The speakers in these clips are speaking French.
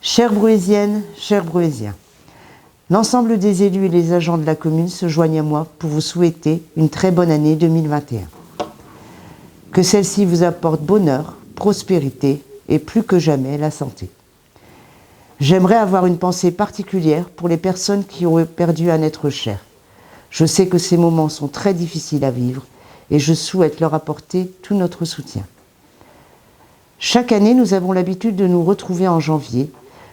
Chères Bruésiennes, chers Bruésiens, l'ensemble des élus et les agents de la commune se joignent à moi pour vous souhaiter une très bonne année 2021. Que celle-ci vous apporte bonheur, prospérité et plus que jamais la santé. J'aimerais avoir une pensée particulière pour les personnes qui ont perdu un être cher. Je sais que ces moments sont très difficiles à vivre et je souhaite leur apporter tout notre soutien. Chaque année, nous avons l'habitude de nous retrouver en janvier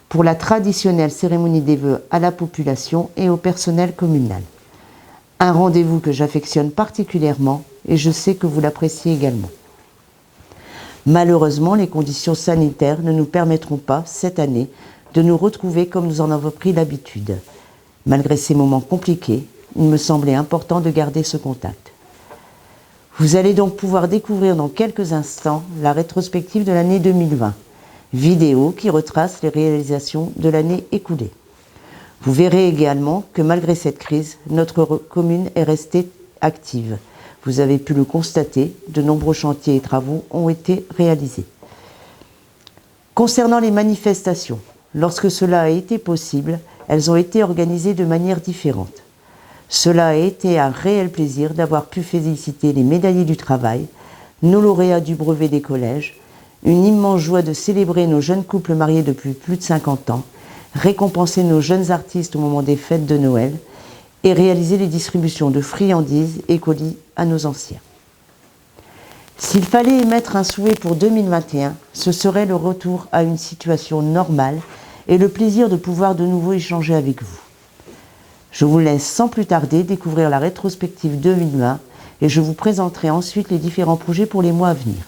pour la traditionnelle cérémonie des vœux à la population et au personnel communal. Un rendez-vous que j'affectionne particulièrement et je sais que vous l'appréciez également. Malheureusement, les conditions sanitaires ne nous permettront pas, cette année, de nous retrouver comme nous en avons pris l'habitude. Malgré ces moments compliqués, il me semblait important de garder ce contact. Vous allez donc pouvoir découvrir dans quelques instants la rétrospective de l'année 2020, vidéo qui retrace les réalisations de l'année écoulée. Vous verrez également que malgré cette crise, notre commune est restée active. Vous avez pu le constater, de nombreux chantiers et travaux ont été réalisés. Concernant les manifestations, lorsque cela a été possible, elles ont été organisées de manière différente. Cela a été un réel plaisir d'avoir pu féliciter les médaillés du travail, nos lauréats du brevet des collèges, une immense joie de célébrer nos jeunes couples mariés depuis plus de 50 ans, récompenser nos jeunes artistes au moment des fêtes de Noël et réaliser les distributions de friandises et colis à nos anciens. S'il fallait émettre un souhait pour 2021, ce serait le retour à une situation normale et le plaisir de pouvoir de nouveau échanger avec vous. Je vous laisse sans plus tarder découvrir la rétrospective 2020 et je vous présenterai ensuite les différents projets pour les mois à venir.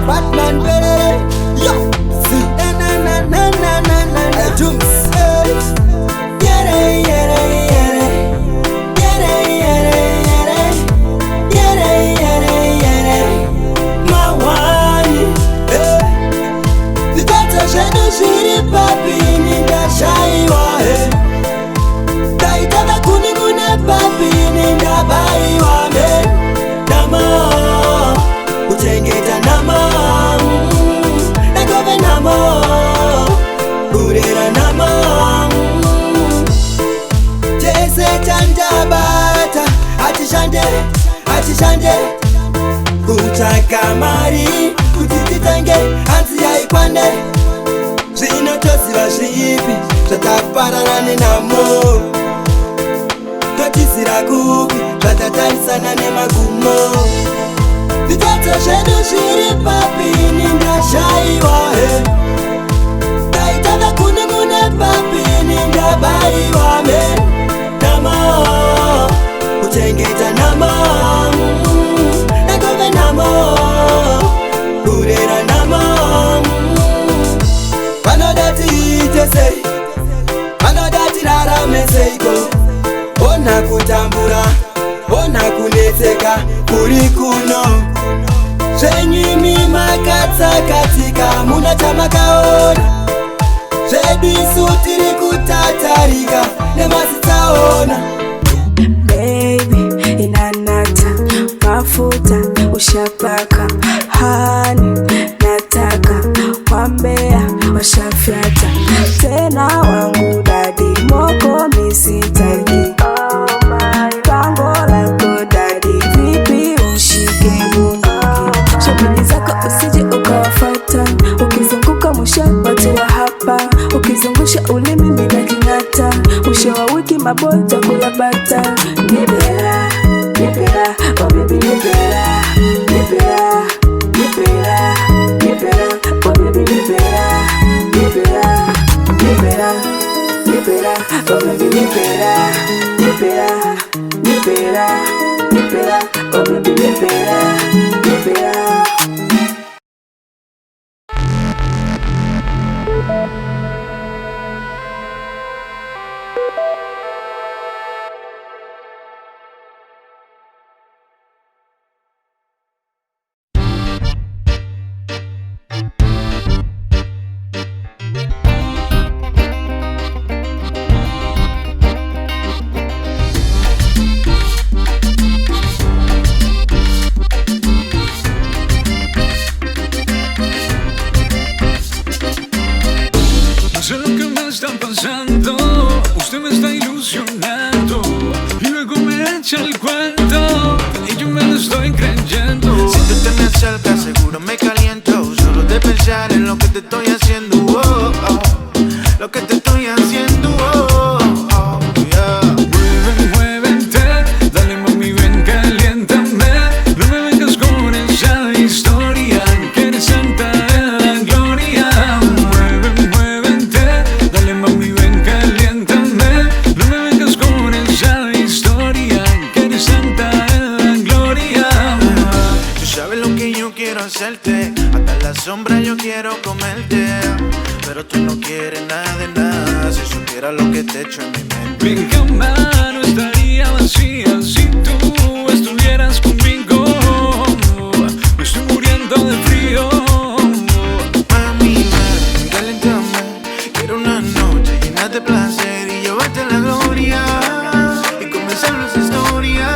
Batman, baby. Yo, see, na na na na na na na. Dooms, Mawani, Vitata shedu shiri papi ninda shaiwa he. Taitana kunigune papi ninda baiwa me. Nama, utengeta nama. Atishande kutaka mari kutitange hanzi yaikwane zvinotoziva zvipi zvataparana nenamo totizira kupi zvatatarisana nemagumo zvitata zvedu zviri papi nindashaiwa he taitava kunimune papi nindabaiwa me namo kutengeta nama nakove nama kurera nama vanodati ite sei vanodati rarame seiko ona kutambura ona kunetseka kuri kuno zvenyimi makatsakatika muna chamakaona zvedu isu tiri kutatarika nemasitsaona. Baby, inanata mafuta ushapaka hani nataka wambea washafyata tena wangu dadi moko misitaki pango lako dadi vipi ushike bunduki shabili zako usije ukawafata ukizunguka mwisho watu wa hapa ukizungusha ulimi mina kingata mwisho wa wiki mabota kula bata. Nipera, nipera, oh baby nipera, nipera, nipera, nipera, oh baby nipera, nipera, nipera, nipera, oh baby nipera, nipera, nipera, nipera, oh baby nipera, nipera. Usted me está ilusionando y luego me echa el cuento y yo me lo estoy creyendo. Si tú te me acercas seguro me caliento solo de pensar en lo que te estoy haciendo, oh, oh, lo que te estoy haciendo, oh, oh, yeah. Muévete, dale mami ven caliéntame, no me vengas con esa historia que eres santa de la gloria. Muévete, dale tú no quieres nada de nada. Si supiera lo que te echo en mi mente. Mi cama no estaría vacía si tú estuvieras conmigo. Me estoy muriendo de frío. Mami, ven, caléntame. Quiero una noche llena de placer y llevarte a la gloria y comenzar nuestra historia.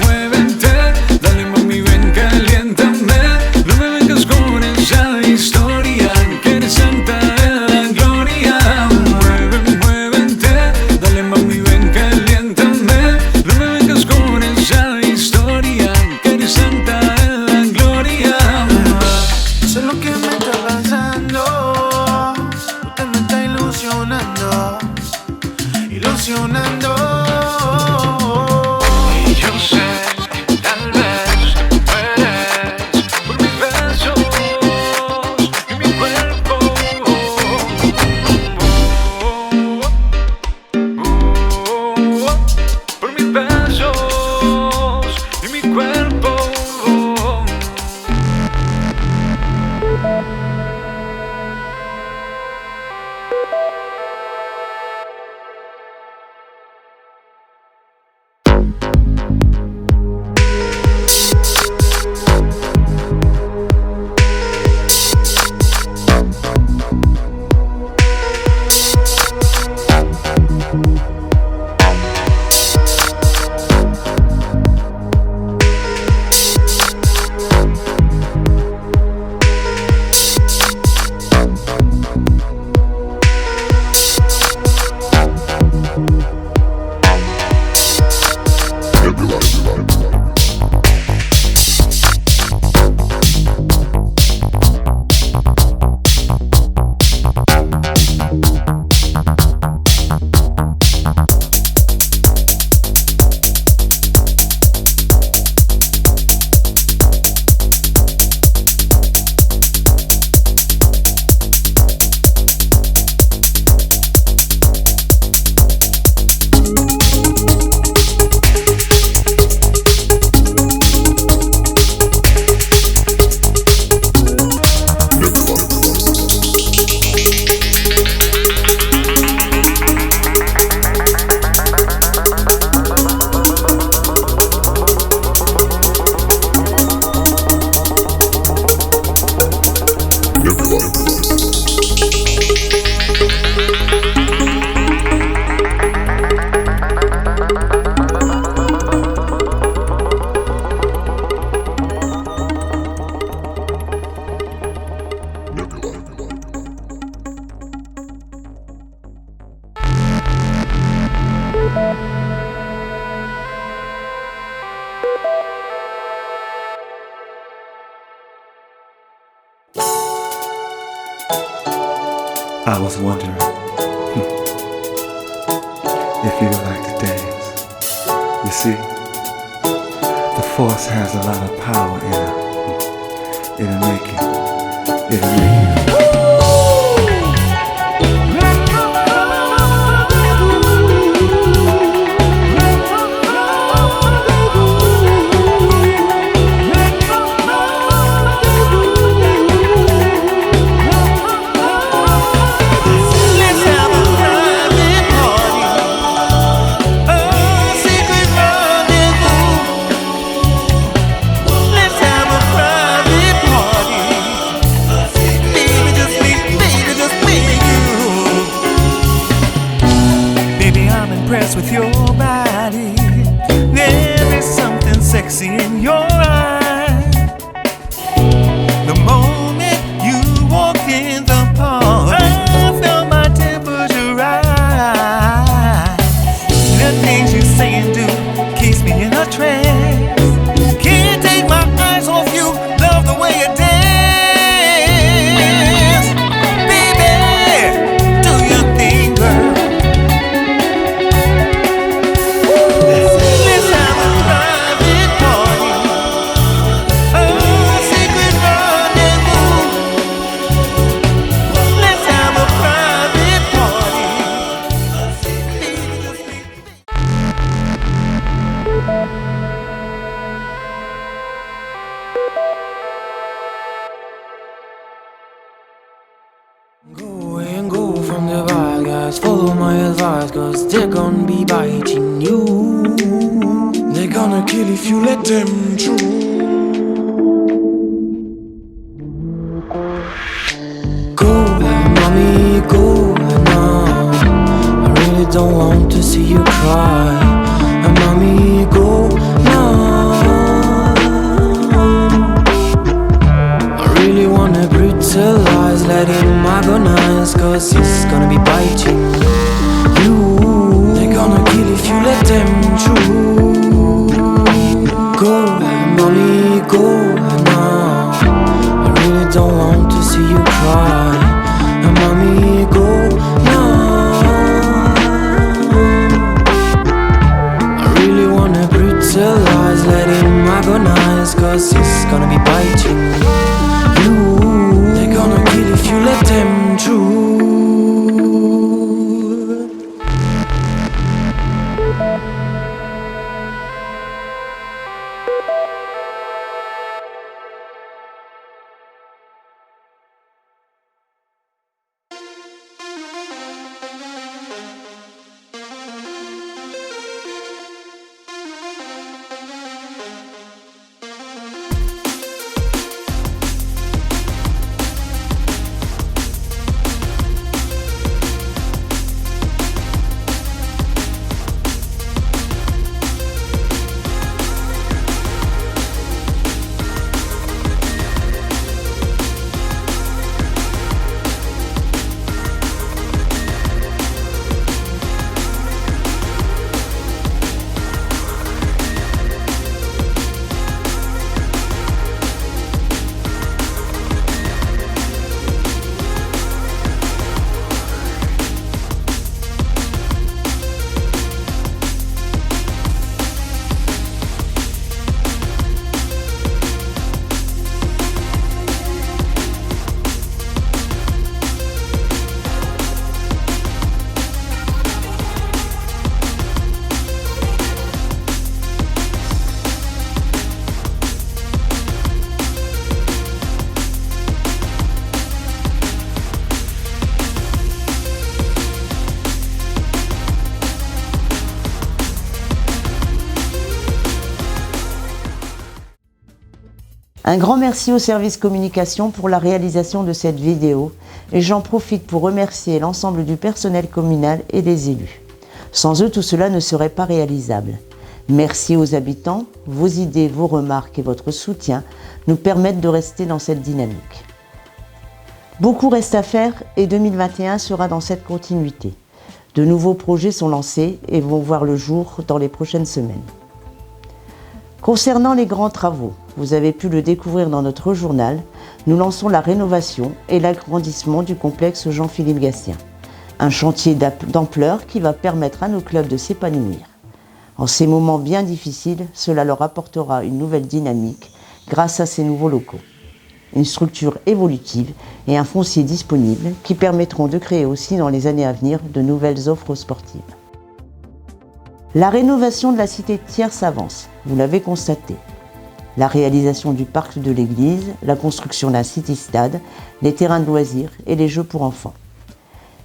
Muévete, dale mami, ven, caliéntame. No me vengas con esa historia, que eres santa de la gloria. Muévete, dale mami, ven, caliéntame. No me vengas con esa historia, que eres santa de la gloria. Sé lo que me está pasando. Usted me está ilusionando, ilusionando. Y yo sé, tal vez mueres por mis besos y mi cuerpo. Por mis besos y mi cuerpo. I was wondering if you would like to dance. You see, the force has a lot of power in it. It'll make you. With your body, there is something sexy in your eyes. The moment you walked in the party, I felt my temperature rise. The things you say and do keeps me in a trance. Can't take my eyes off you, love the way you dance. Baby, do your thing, girl. Let's have a private party. 'cause they're gonna be biting you. They're gonna kill if you let them through. Go, mommy, go now. I really don't want to see you cry. Mommy, go now. I really wanna brutalize, let him agonize, 'cause he's gonna be biting you. They're gonna kill if you let them through. Go, mommy, go now. I really don't want to see you cry. Mommy, go now. I really wanna brutalize, let him agonize, 'cause he's gonna be biting you. They're gonna kill if you let them through. Un grand merci au service communication pour la réalisation de cette vidéo et j'en profite pour remercier l'ensemble du personnel communal et des élus. Sans eux, tout cela ne serait pas réalisable. Merci aux habitants, vos idées, vos remarques et votre soutien nous permettent de rester dans cette dynamique. Beaucoup reste à faire et 2021 sera dans cette continuité. De nouveaux projets sont lancés et vont voir le jour dans les prochaines semaines. Concernant les grands travaux, vous avez pu le découvrir dans notre journal, nous lançons la rénovation et l'agrandissement du complexe Jean-Philippe Gatien. Un chantier d'ampleur qui va permettre à nos clubs de s'épanouir. En ces moments bien difficiles, cela leur apportera une nouvelle dynamique grâce à ces nouveaux locaux. Une structure évolutive et un foncier disponible qui permettront de créer aussi dans les années à venir de nouvelles offres sportives. La rénovation de la cité de Thiers avance, vous l'avez constaté. La réalisation du parc de l'église, la construction d'un city-stade, les terrains de loisirs et les jeux pour enfants.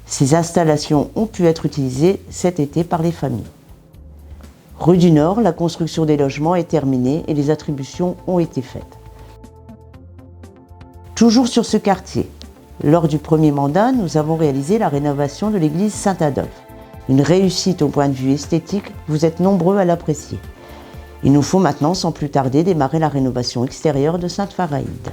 Ces installations ont pu être utilisées cet été par les familles. Rue du Nord, la construction des logements est terminée et les attributions ont été faites. Toujours sur ce quartier, lors du premier mandat, nous avons réalisé la rénovation de l'église Saint-Adolphe. Une réussite au point de vue esthétique, vous êtes nombreux à l'apprécier. Il nous faut maintenant, sans plus tarder, démarrer la rénovation extérieure de Sainte-Faraïde.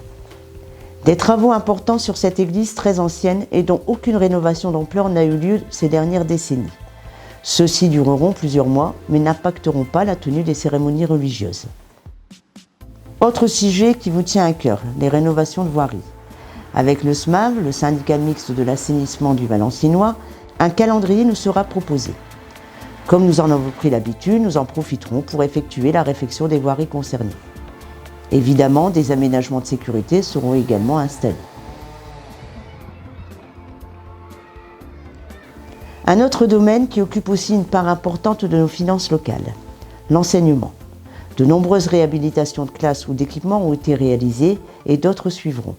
Des travaux importants sur cette église très ancienne et dont aucune rénovation d'ampleur n'a eu lieu ces dernières décennies. Ceux-ci dureront plusieurs mois, mais n'impacteront pas la tenue des cérémonies religieuses. Autre sujet qui vous tient à cœur, les rénovations de voiries. Avec le SMAV, le syndicat mixte de l'assainissement du Valenciennois, un calendrier nous sera proposé. Comme nous en avons pris l'habitude, nous en profiterons pour effectuer la réfection des voiries concernées. Évidemment, des aménagements de sécurité seront également installés. Un autre domaine qui occupe aussi une part importante de nos finances locales, l'enseignement. De nombreuses réhabilitations de classes ou d'équipements ont été réalisées et d'autres suivront.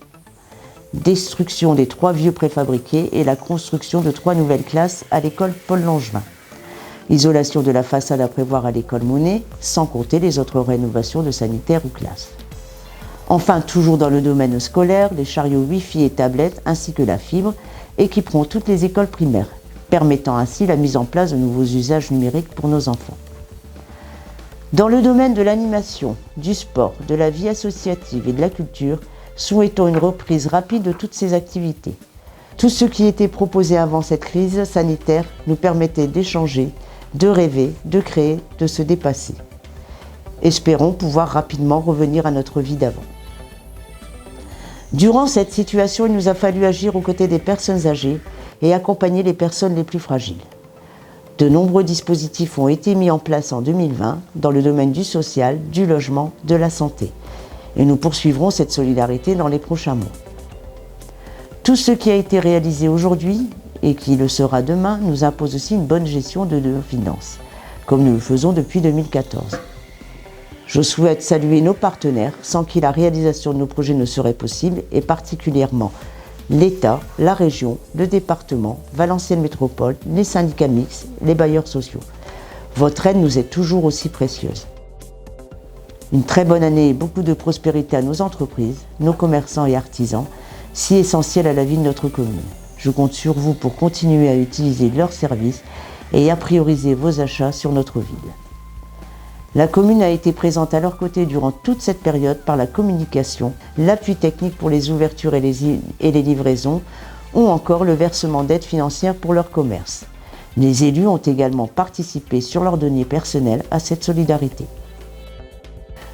Destruction des 3 vieux préfabriqués et la construction de 3 nouvelles classes à l'école Paul Langevin. Isolation de la façade à prévoir à l'école Monet, sans compter les autres rénovations de sanitaires ou classes. Enfin, toujours dans le domaine scolaire, les chariots Wi-Fi et tablettes ainsi que la fibre équiperont toutes les écoles primaires, permettant ainsi la mise en place de nouveaux usages numériques pour nos enfants. Dans le domaine de l'animation, du sport, de la vie associative et de la culture, souhaitons une reprise rapide de toutes ces activités. Tout ce qui était proposé avant cette crise sanitaire nous permettait d'échanger, de rêver, de créer, de se dépasser. Espérons pouvoir rapidement revenir à notre vie d'avant. Durant cette situation, il nous a fallu agir aux côtés des personnes âgées et accompagner les personnes les plus fragiles. De nombreux dispositifs ont été mis en place en 2020 dans le domaine du social, du logement, de la santé. Et nous poursuivrons cette solidarité dans les prochains mois. Tout ce qui a été réalisé aujourd'hui et qui le sera demain nous impose aussi une bonne gestion de nos finances, comme nous le faisons depuis 2014. Je souhaite saluer nos partenaires sans qui la réalisation de nos projets ne serait possible, et particulièrement l'État, la région, le département, Valenciennes Métropole, les syndicats mixtes, les bailleurs sociaux. Votre aide nous est toujours aussi précieuse. Une très bonne année et beaucoup de prospérité à nos entreprises, nos commerçants et artisans, si essentiels à la vie de notre commune. Je compte sur vous pour continuer à utiliser leurs services et à prioriser vos achats sur notre ville. La commune a été présente à leur côté durant toute cette période par la communication, l'appui technique pour les ouvertures et les livraisons, ou encore le versement d'aides financières pour leur commerce. Les élus ont également participé sur leurs deniers personnels à cette solidarité.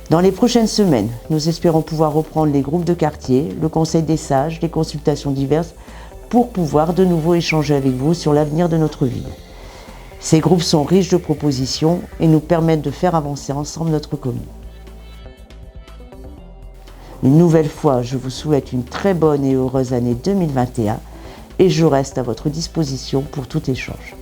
Dans les prochaines semaines, nous espérons pouvoir reprendre les groupes de quartier, le conseil des sages, les consultations diverses, pour pouvoir de nouveau échanger avec vous sur l'avenir de notre ville. Ces groupes sont riches de propositions et nous permettent de faire avancer ensemble notre commune. Une nouvelle fois, je vous souhaite une très bonne et heureuse année 2021 et je reste à votre disposition pour tout échange.